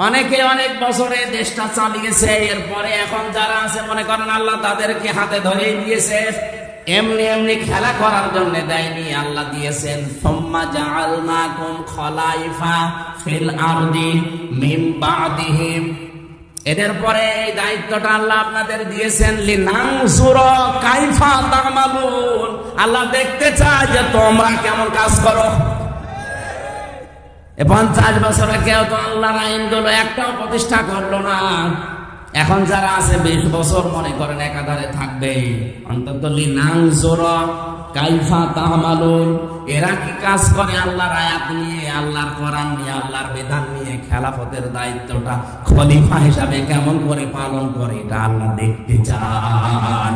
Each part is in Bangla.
অনেকে অনেক বছরে দেশটা চালিয়েছে, এরপরে এখন যারা আছে মনে করেন আল্লাহ তাদেরকে হাতে ধরে দিয়েছে, এমনি এমনি খেলা করার জন্য দেয়নি, আল্লাহ দিয়েছেন সুম্মা জাআলনাকুম খলাইফা ফিল আরদি মিন বাদিহিম। এদের পরে এই দায়িত্বটা আল্লাহ আপনাদের দিয়েছেন লিনানজুরা কাইফা তা'মালুন। আল্লাহ দেখতে চায় যে তোমরা কেমন কাজ করো। 50 বছরে কেউ তো আল্লাহর আইনগুলো একটাও প্রতিষ্ঠা করলো না। এখন যারা আছে 20 বছর মনে করেন একাধারে থাকবে, অন্তত লিনানজুরা কাইফা তা'মালুন। এরা কি কাজ করে আল্লাহর আয়াত নিয়ে, আল্লাহর কোরআন নিয়ে, আল্লাহর বিধান নিয়ে খেলাফতের দায়িত্বটা খলিফা হিসাবে কেমন করে পালন করে, এটা আল্লাহ দেখতে চান।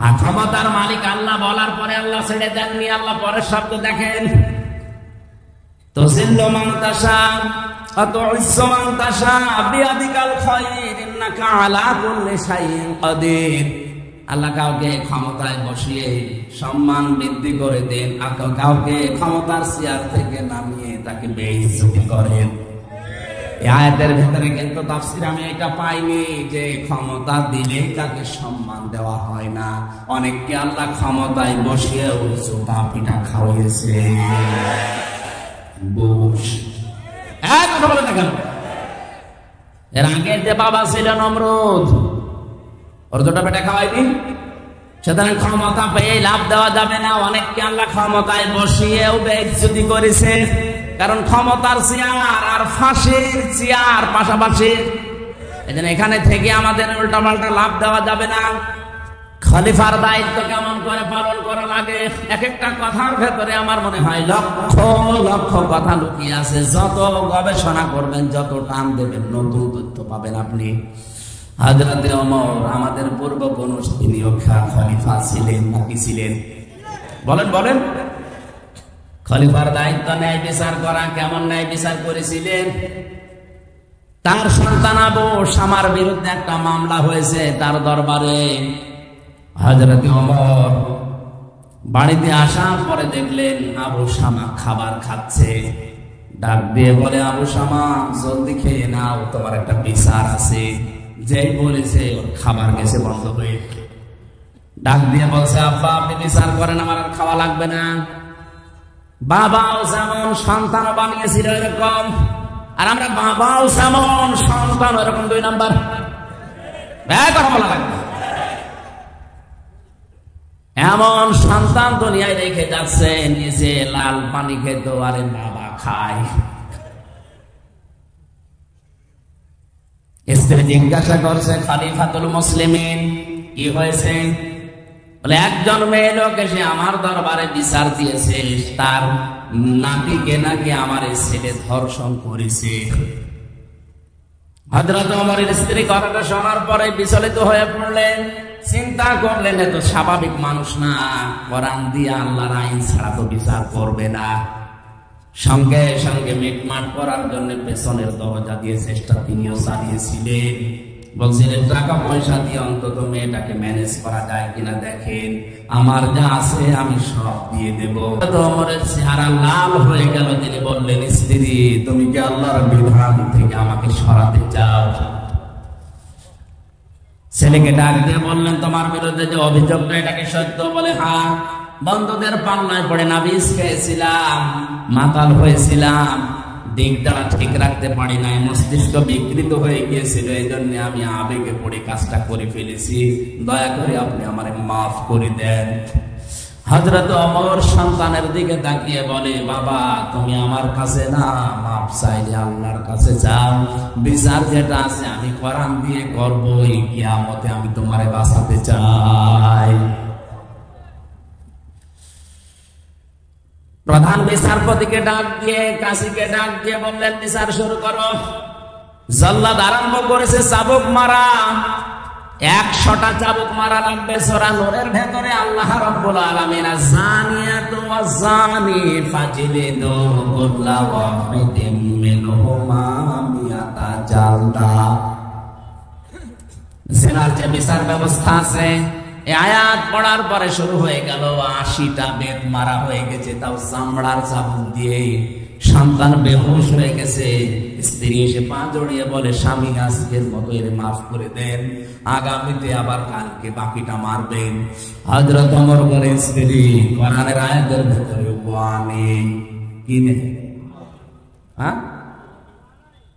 আর ক্ষমতার মালিক আল্লাহ বলার পরে আল্লাহ ছেড়ে দেননি। আল্লাহ পরের শব্দ দেখেন, তুযিল্লু মান তাশা ওয়া তু'ইজ্জু মান তাশা বিয়াদিকাল খায়র ইন্নাকা আলা কুল্লি শাইইন কাদির। আল্লাহ কাউকে ক্ষমতায় বসিয়ে সম্মান বৃদ্ধি করে দেন, আর কাউকে ক্ষমতার চেয়ার থেকে নামিয়ে তাকে বেইজ্জতি করেন। এই আয়াতের ভিতরে কিন্তু তাফসীর আমি এটা পাইনি যে ক্ষমতা দিলে তাকে সম্মান দেওয়া হয় না। অনেককে আল্লাহ ক্ষমতায় বসিয়েও জুতা পিটা খাওয়াইছে। এর আগে যে বাবা ছিল নমরুদ, ওর দুটো পেটে খাওয়াইনি। সুতরাং ক্ষমতা পেয়ে লাভ দেওয়া যাবে না। অনেককে আল্লাহ ক্ষমতায় বসিয়েও বেইজ্জতি করেছে, কারণ ক্ষমতার চেয়ার আর ফাঁসির চেয়ার পাশাপাশি। এজন্য এখানে থেকে আমাদের উল্টা পাল্টা লাভ দেওয়া যাবে না। খলিফার দায়িত্ব কেমন করে পালন করা লাগে, এক একটা কথার ভেতরে আমার মনে হয় লক্ষ লক্ষ কথা লুকিয়ে আছে। যত গবেষণা করবেন, যত টান দেবেন, নতুন তথ্য পাবেন আপনি। হযরতে ওমর আমাদের পূর্বপুরুষ, তিনিও খলিফা ছিলেন নাকি ছিলেন? বলেন বলেন। খলিফার দায়িত্ব ন্যায় বিচার করা। কেমন ন্যায় বিচার করেছিলেন? তার সন্তান আবু শামার বিরুদ্ধে একটা মামলা হয়েছে তার দরবারে। হযরতে ওমর বাড়িতে আসার পরে দেখলেন আবু শামা খাবার খাচ্ছে। ডাক দিয়ে বলে, আবু শামা জলদি খেয়ে নাও, তোমার একটা বিচার আছে। যেই বলেছে ওর খাবার গেছে বন্ধ হয়ে। ডাক দিয়ে বলছে, আব্বা আপনি বিচার করেন, আমার আর খাওয়া লাগবে না। বাবাও যেমন সন্তান বানিয়েছিল এরকম, আর আমরা বাবাও যেমন সন্তান এরকম 2 নাম্বার। কথা বলা লাগবে। এমন সন্তান দুনিয়ায় রেখে যাচ্ছে, নিজে লাল পানি খেত, আরে বাবা খায়। স্ত্রী জিজ্ঞাসা করছে, খলিফাতুল মুসলিমিন কি হয়েছে? বলে, একজন মেয়ে লোক এসে আমার দরবারে বিচার দিয়েছে, তার নাতিকে নাকি আমার ছেলে ধর্ষণ করেছে। হযরত ওমরের স্ত্রী কথাটা শোনার পরে বিচলিত হয়ে পড়লেন। চিন্তা করলেন, এ তো স্বাভাবিক মানুষ না, কোরআন দিয়ে আল্লাহর আইন ছাড়া তো বিচার করবে না। সঙ্গে সঙ্গে মিটমাট করার জন্য পেছনের দরজা দিয়ে চেষ্টা তিনিও চালিয়েছিলেন। বলছিলেন, টাকা পয়সা দিয়ে অন্তত মেয়েটাকে ম্যানেজ করা যায় কিনা দেখেন, আমার যা আছে আমি সব দিয়ে দেব। ওমরের চেহারা লাল হয়ে গেল। তিনি বললেন, স্ত্রী তুমি কি আল্লাহর বিধান থেকে আমাকে সরাতে চাও? ছেলেকে ডাক দিয়ে বললেন, তোমার বিরুদ্ধে যে অভিযোগটা এটাকে সত্য? বলে, হ্যাঁ, বন্ধুদের পাল্লায় পড়ে নাবিজ খেয়েছিলাম, মাতাল হয়েছিলাম, দিকটা ঠিক রাখতে পারি নাই, মস্তিষ্ক বিকৃত হয়ে গিয়েছিল, এই জন্য আমি আবেগে পড়ে কাজটা করে ফেলেছি, দয়া করে আপনি আমারে মাফ করে দেন। হযরত ওমর সন্তানের দিকে তাকিয়ে বলে, বাবা তুমি আমার কাছে না, মাফ চাইলে আল্লাহর কাছে যাও। বিচার যেটা আছে আমি কোরআন দিয়ে করবই, কিয়ামতে আমি তোমারে বাঁচাতে চাই। প্রধান বিচারপতিকে ডাক দিয়ে, কাজীকে ডাক দিয়ে বললেন, বিচার শুরু করো। জল্লাদ আরম্ভ করেছে চাবুক মারা। 100টা চাবুক মারা লাগবে। সূরা নূরের ভেতরে আল্লাহ রাব্বুল আলামিন আয-যানিয়াতু ওয়াজ-যানি ফাজলিদু কুল্লা ওয়াহিদিন মিনহুমা মিয়াতা জালদা। জিনার যে বিচার ব্যবস্থা আছে, এই আয়াত পড়ার পরে শুরু হয়ে গেল। 80টা বেত মারা হয়ে গেছে, তাও চামড়ার চাবুক দিয়ে। সন্তান বেহুশ হয়ে গেছে, স্ত্রী এসে পা জড়িয়ে বলে, স্বামী আজকের মতো এর মাফ করে দেন, আগামীতে আবার কালকে বাকিটা মারবেন। হযরত ওমর বলে, স্ত্রী কোরআনের আয়াতের ভিতরে ওয়ানি কি নেই, হ্যাঁ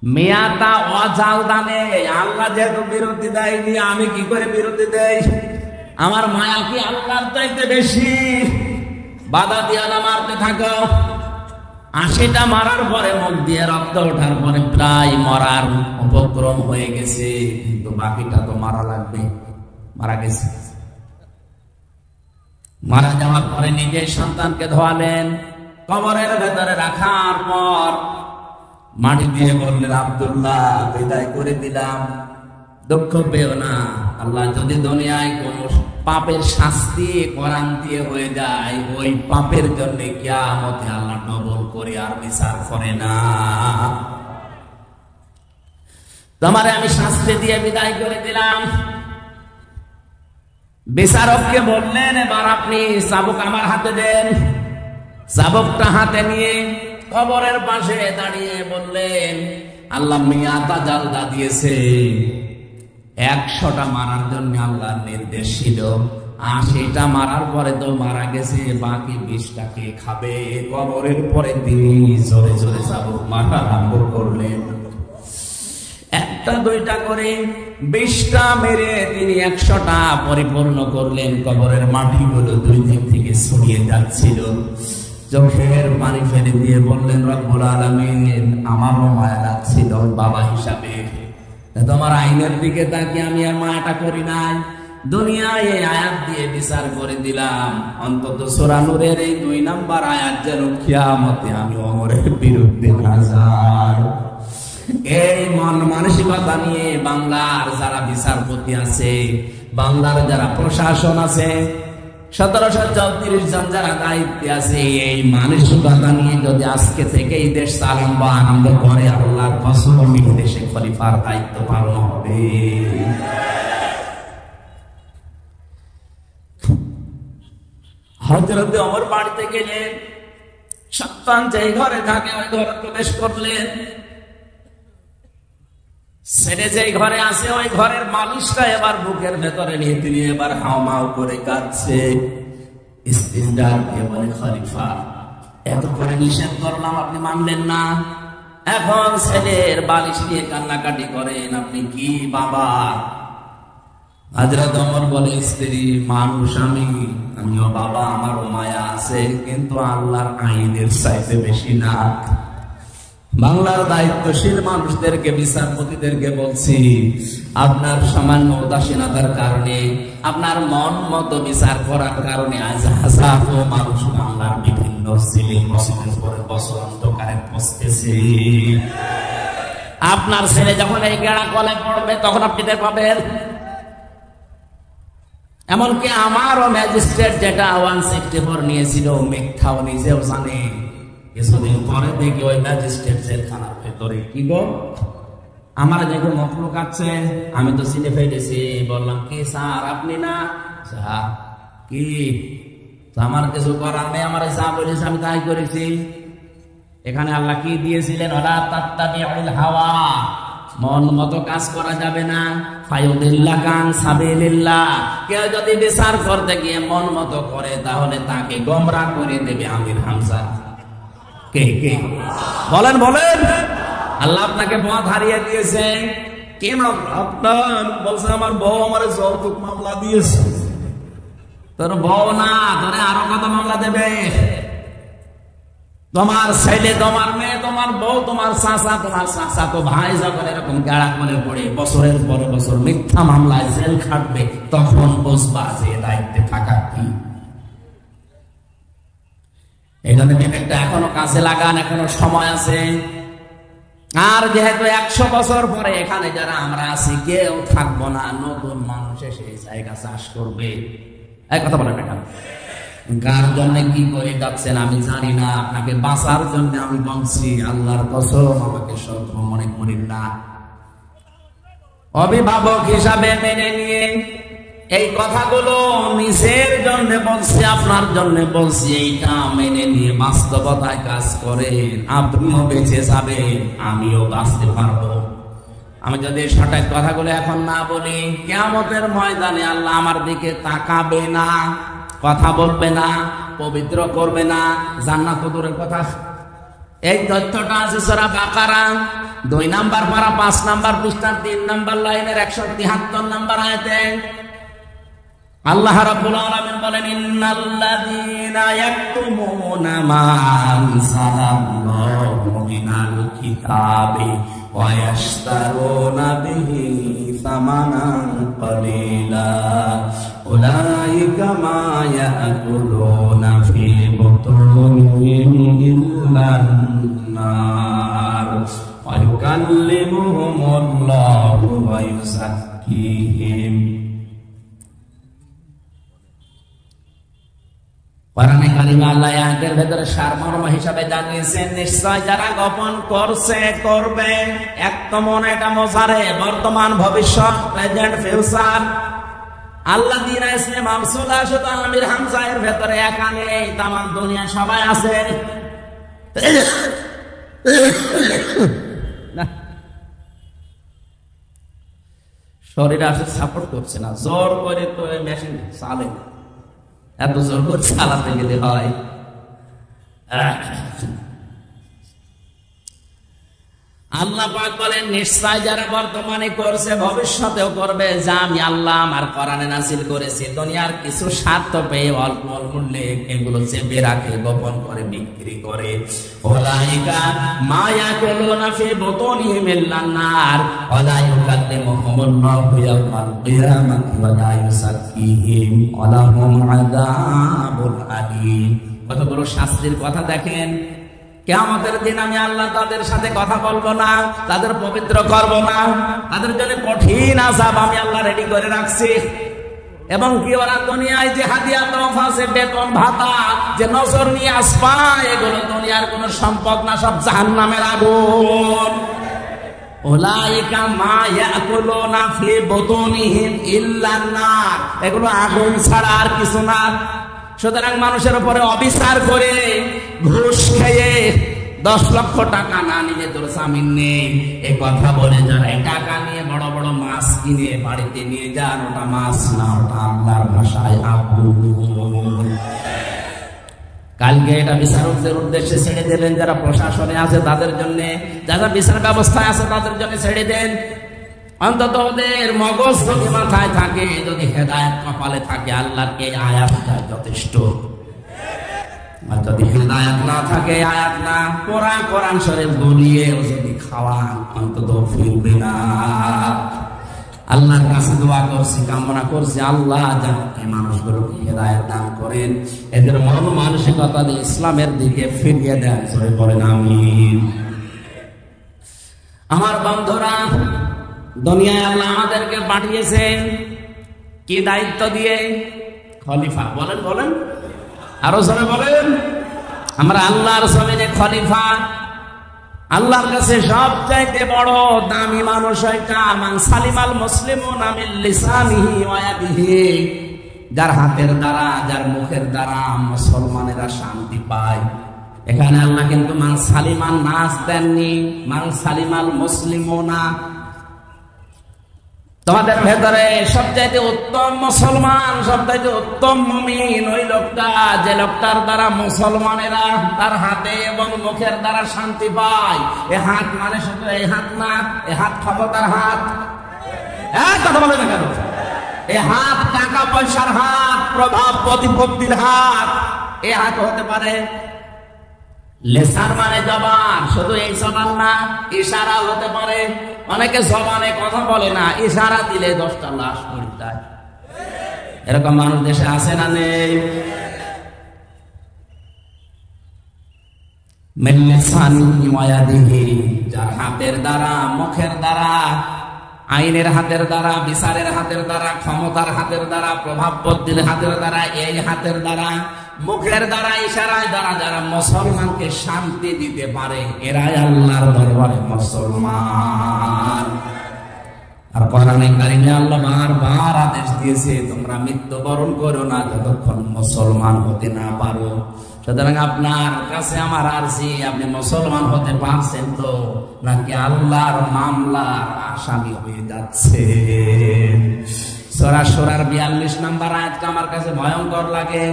মেয়াটা অজাল দানে, আল্লাহ যেহেতু বিরতি দেয়নি আমি কি করে বিরতি দেই? আমার মায়া কি আল্লাহর চাইতে বেশি? বাধা দিয়া না মারতে থাকো। 80টা মারার পরে মুখ দিয়ে রক্ত ওঠার পরে প্রায় মরার উপক্রম হয়ে গেছে, কিন্তু বাকিটা তো মারা লাগবে। মারা গেছে। মারা যাওয়ার পরে নিজের সন্তানকে ধোয়ালেন, কবরের ভেতরে রাখার পর মাটি দিয়ে বললেন, আব্দুল্লাহ বিদায় করে দিলাম, দুঃখ পেও না। আল্লাহ যদি দুনিয়ায় কোন পাপের শাস্তি কোরআন দিয়ে হয়ে যায়, ওই পাপের জন্য কিয়ামতে আল্লাহ ডবল করে আর বিচার করে না। তোমারে আমি শাস্তি দিয়ে বিদায় করে দিলাম। বিচারককে বললেন, এবার আপনি চাবুক আমার হাতে দেন। চাবুকটা হাতে নিয়ে কবরের পাশে দাঁড়িয়ে বললেন, আল্লাহ মিয়াতা জালদা দিয়েছে, 100টা মারার জন্য আল্লাহর নির্দেশ ছিল, 80টা মারার পরে তো মারা গেছে, বাকি 20টা কে খাবে? কবরের পরে তিনি জোরে জোরে চাবুক মারা আরম্ভ করলেন, 1টা 2টা করে 20টা মেরে তিনি 100টা পরিপূর্ণ করলেন। কবরের মাটিগুলো 2 দিক থেকে ছড়িয়ে যাচ্ছিল। চোখের পানি ফেলে দিয়ে বললেন, রব্বুল আলামিন আমারও মায়া লাগছিল বাবা হিসাবে, তোমার আইনের দিকে তাকিয়ে আমি আর মায়াটা করি নাই। দুনিয়ায় এই আয়াত দিয়ে বিচার করে দিলাম, অন্তত সূরা নূরের এই 2 নাম্বার আয়াত যেন কিয়ামতে আমি ওমরের বিরুদ্ধে না যাই। এই মন মানসিকতা নিয়ে বাংলার যারা বিচারপতি আছে, বাংলার যারা প্রশাসন আছে, 1734 জন যারা দায়িত্বে আছে, এই মানসিকতা নিয়ে যদি আজকে থেকে এই দেশ চালান বা আনন্দ করে, আল্লাহর কসম দেশে খলিফার দায়িত্ব পালন হবে। হযরত ওমর বাড়িতে গেলেন, সন্তান যে ঘরে থাকে ওই ঘরে প্রবেশ করলেন। ছেলে যে ঘরে আছে ওই ঘরের মালিশটা এবার বুকের ভেতরে নিয়ে তিনি এবার হাওমাও করে কাঁদছে। স্ত্রীকে বলে, খলিফা এত করে নিষেধ করলাম আপনি মানলেন না, এখন ছেলের বালিশ নিয়ে কান্নাকাটি করেন, আপনি কি বাবা? হযরত ওমর বলে, স্ত্রী মানুষ আমিও বাবা, আমারও মায়া আছে, কিন্তু আল্লাহর আইনের চাইতে বেশি না। বাংলার দায়িত্বশীল মানুষদেরকে, বিচারপতিদেরকে বলছি, আপনার সামান্য উদাসীনতার কারণে, আপনার মন মতো বিচার করার কারণে আজ হাজার মানুষ বাংলার বিভিন্ন সিলিং মসজিদের উপরে বছর অন্ধকারে বসতেছে। আপনার ছেলে যখন এই গেড়া কলে পড়বে তখন আপনি টের পাবেন। এমনকি আমারও ম্যাজিস্ট্রেট যেটা 164 নিয়েছিল, মিথ্যাও নিজেও জানে। কিছুদিন পরে দেখি ওই ম্যাজিস্ট্রেট জেলখানার ভেতরে, কি গো আমার যে মখলুক আছে, আমি তো চিনে ফেলেছি। বললাম, কি স্যার আপনি না? কি আমার কিছু করার নেই, আমার যা বলেছে আমি তাই করেছি। এখানে আল্লাহ কি দিয়েছিলেন? ওলা তাত্তাবিউল হাওয়া, মন মতো কাজ করা যাবে না। ফায়ুদিল্লাকান সাবিলিল্লাহ, কেউ যদি বিচার করতে গিয়ে মন মতো করে তাহলে তাকে গোমরাহ করে দেবে আমির হামজা। কে কে বলেন বলেন, আল্লাহ আপনাকে পথ হারিয়ে দিয়েছে। কে মামলা আপনার? বলছে আমার বউ আমার যৌতুক মামলা দিয়েছে। তোর বউ না, তোরে আরো কত মামলা দেবে? তোমার ছেলে, তোমার মেয়ে, তোমার বউ, তোমার চাচা, তোমার চাচা তো ভাই যখন এরকম গাড়া করে পড়ে বছরের পর বছর মিথ্যা মামলায় জেল খাটবে, তখন বুঝবা যে দায়িত্বে থাকা কি। এই জন্য বিবেকটা এখনো কাছে লাগান, এখনো সময় আছে। আর যেহেতু 100 বছর পরে এখানে যারা আমরা আছি কেউ থাকবো না, নতুন মানুষ এসে জায়গা চাষ করবে। এই কথা বলেন না, কার জন্য কি করে যাচ্ছেন আমি জানি না, আপনাকে বাঁচার জন্য আমি বলছি, আল্লাহর কসম আমাকে শত্রু মনে করেন না। অভিভাবক হিসাবে মেনে নিয়ে এই কথাগুলো নিজের জন্য বলছি, আপনার জন্য বলছি। এইটা মেনে নিয়ে বাস্তবতায় কাজ করেন, আপনিও বেঁচে যাবেন, আমিও বাঁচতে পারবো। আমি যদি সঠিক কথাগুলো এখন না বলি, কিয়ামতের ময়দানে আল্লাহ আমার দিকে তাকাবে না, কথা বলবে না, পবিত্র করবে না, জান্নাত দূরের কথা। এই তথ্যটা আছে সূরা বাকারা 2 নাম্বার পারা 5 নাম্বার পৃষ্ঠা 3 নাম্বার লাইনের 173 নাম্বার আয়াতে আল্লাহ রাব্বুল আলামিন বলেন, ইন্নাল্লাযীনা ইয়াকতুমুনা মা আনজালাল্লাহু মিনাল কিতাবি ওয়া ইয়াশতারুনা বিহি সামানান ক্বালীলা উলাইকা মা ইয়াকুলুনা ফি বুতুনিহিম ইল্লান নার ওয়া ইউকাল্লিমুহুমুল্লাহু ওয়া ইউযাক্কিহিম। কোরআনে কারিমে আল্লাহ আয়াতের ভেতরে সারমর্ম হিসাবে জানিয়েছেন, নিশ্চয় যারা গোপন করছে করবে। একদমন এটা মোজারে, বর্তমান ভবিষ্যৎ, প্রেজেন্ট ফিউচার। আল্লাহ দিনা ইসমে মামসুলা শুধু আমির হামজা এর ভেতরে একা নেই, তাম দুনিয়া সবাই আছে। শরীর আসে সাপোর্ট করছে না, জোর করে তো মেশিন চালে না, এত জোর করে চালাতে গেলে হয়। আল্লাহ পাক বলেন, নিশ্চয় যারা বর্তমানে করছে ভবিষ্যতেও করবে, যা আমি আল্লাহ আমার কোরআনে নাযিল করেছি। দুনিয়ার কিছু স্বার্থ পেয়ে অল্প মূল্যে এগুলো চেপে রাখে, গোপন করে বিক্রি করে। উলাইকা মা ইয়াকুলুনা ফি বুতুনিহিম ইল্লান নার ওয়া লা ইউকাল্লিমুহুমুল্লাহু ইয়াওমাল কিয়ামাতি ওয়া লা ইউযাক্কিহিম ওয়া লাহুম আযাবুন আলীম। কতগুলো শাস্তির কথা দেখেন। কিয়ামতের দিন আমি আল্লাহ তাদের সাথে কথা বলবো না, তাদের পবিত্র করব না, তাদের জন্য কঠিন আযাব আমি আল্লাহ রেডি করে রাখছি। এবং কি ওরা দুনিয়ায় যে হাদিয়া তোফা, যে বেতন ভাতা, যে নজর নিয়ে আসবা, এগুলো দুনিয়ার কোন সম্পদ না, সব জাহান্নামের আগুন। উলাইকা মা ইয়াকুলুনা ফি বুতুনিহিম ইল্লান নার, এগুলো আগুন ছাড়া আর কিছু না। সুতরাং মানুষের উপরে অবিচার করে, ঘুষ খেয়ে 10 লক্ষ টাকা না নিলে তোর জামিন নেই, এই কথা বলে যারা টাকা নিয়ে বড় বড় মাছ কিনে বাড়িতে নিয়ে যান, ওটা মাছ না, ওটা আল্লাহর ভাষায় আগুন। কালকে এটা বিচারকদের উদ্দেশ্যে ছেড়ে দেবেন, যারা প্রশাসনে আছে তাদের জন্য, যারা বিচার ব্যবস্থায় আছে তাদের জন্য ছেড়ে দেন। অন্তত ওদের মগজ যদি মাথায় থাকে, যদি হেদায়েত কপালে থাকে, আল্লাহর এই আয়াতটা যথেষ্ট। আর যদি হেদায়েত না থাকে, আয়াত না পড়া, কোরআন শরীফ গলিয়েও যদি খাওয়ান, অন্তত ফিরবে না। আল্লাহর কাছে দোয়া করছি, কামনা করছি, আল্লাহ যেন এই মানুষগুলোকে হেদায়েত দান করেন, এদের মন মানসিকতা দিয়ে ইসলামের দিকে ফিরিয়ে দেন। সরে পড়েন আমিন। আমার বন্ধুরা, দুনিয়ায় আল্লাহ আমাদেরকে পাঠিয়েছেন কি দায়িত্ব দিয়ে? খলিফা। বলেন বলেন, আরো জোরে বলেন। আমরা আল্লাহর জমিনে খলিফা। আল্লাহর কাছে সবচাইতে বড় দামি মানুষ এটা মান সালিমাল মুসলিমুনা মিন লিসানিহি ওয়া ইয়াদিহি, যার হাতের দ্বারা, যার মুখের দ্বারা মুসলমানেরা শান্তি পায়। এখানে আল্লাহ কিন্তু মান সালিমান নাস দেননি, মান সালিমাল মুসলিমুনা। তোমাদের ভেতরে সবচাইতে উত্তম মুসলমান, সবচাইতে উত্তম মুমিন ওই লোকটা, যে লোকটার দ্বারা মুসলমানেরা তার হাতে এবং মুখের দ্বারা শান্তি পায়। এ হাত মানে শুধু এই হাত না, এ হাত ক্ষমতার হাত। কথা বলে না কেন? এ হাত টাকা পয়সার হাত, প্রভাব প্রতিপত্তির হাত। এ হাত হতে পারে লেসান মানে জবান, শুধু এই জবান না, ইশারা হতে পারে। অনেকে জবানে কথা বলে না, ইশারা দিলে 10টা লাশ পড়ে যায়। এরকম মানুষ দেশে আছে না নেই? যার হাতের দ্বারা, মুখের দ্বারা, আইনের হাতের দ্বারা, বিচারের হাতের দ্বারা, ক্ষমতার হাতের দ্বারা, প্রভাব বুদ্ধির হাতের দ্বারা, এই হাতের দ্বারা, মুখের দ্বারা, ইশারায় দ্বারা যারা মুসলমানকে শান্তি দিতে পারে, এরাই আল্লাহর দরবারে মুসলমান। আর কোরআনে কারিমে আল্লাহ বারবার আদেশ দিয়েছে তোমরা মৃত্যুবরণ করো না যতক্ষণ মুসলমান হতে না পারো। সুতরাং আপনার কাছে আমার আরজি, আপনি মুসলমান হতে পারছেন তো নাকি আল্লাহর মামলার আসামি হয়ে যাচ্ছে? সূরা সূরার 42 নম্বর আয়াতটা আমার কাছে ভয়ঙ্কর লাগে।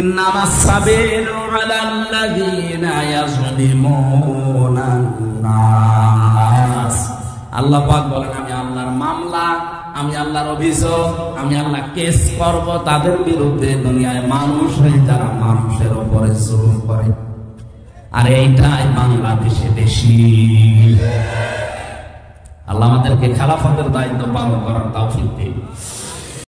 ইন্নামাস সাবিলু আলাল্লাযিনা ইয়াযলিমুনান নাস। আল্লাহ পাক বলেন আমি আল্লাহর মামলা, আমি আল্লাহর অভিযোগ, আমি আল্লাহ কেস করব তাদের বিরুদ্ধে দুনিয়ায় মানুষ যারা মানুষের উপরে জুলুম করে। আর এইটাই বাংলাদেশে বেশি। আল্লাহ আমাদেরকে খেলাফতের দায়িত্ব পালন করার তৌফিক দিন।